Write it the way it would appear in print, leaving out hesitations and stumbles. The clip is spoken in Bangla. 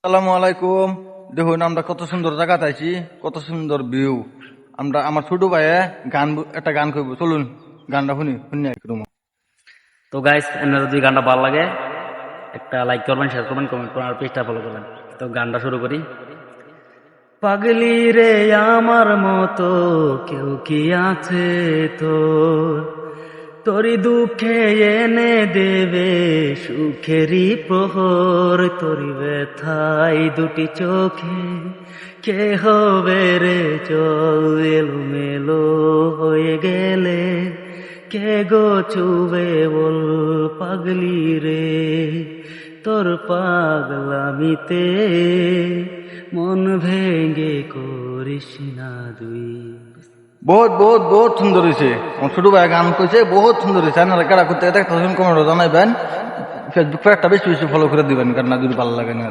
আসসালামু আলাইকুম। দেখুন আমরা কত সুন্দর জায়গাতে আছি, কত সুন্দর ভিউ। আমরা আমার ছোট ভাইয়ে একটা গান করবো, চলুন গানটা শুনি শুনি একদম। তো গাইস, আপনার যদি গানটা ভালো লাগে একটা লাইক করবেন, শেয়ার করবেন, কমেন্ট করবেন আর পেজটা ফলো করবেন। তো গানটা শুরু করি। পাগলি রে আমার মতো কেউ কি আছে তোর, তোরই দুঃখে এনে দেবে সুখেরই প্রহর, তোরই ব্যথায় দুটি চোখে কে হবে রে চল এলোমেলো হয়ে গেলে, কে গো চুবে বল পাগলি রে, তোর পাগলামিতে মন ভেঙে করিস না দুই। বহুত বহুত বহুত সুন্দর হয়েছে। আমার ছোট ভাই গান কইছে, বহুত সুন্দর হয়েছে। আপনারা কারা করতে দেখতেছেন কমেন্ট জানাইবেন, ফেসবুক পেজটা বেশি বেশি ফলো করে দিবেন, গানটা যদি ভালো লাগে না।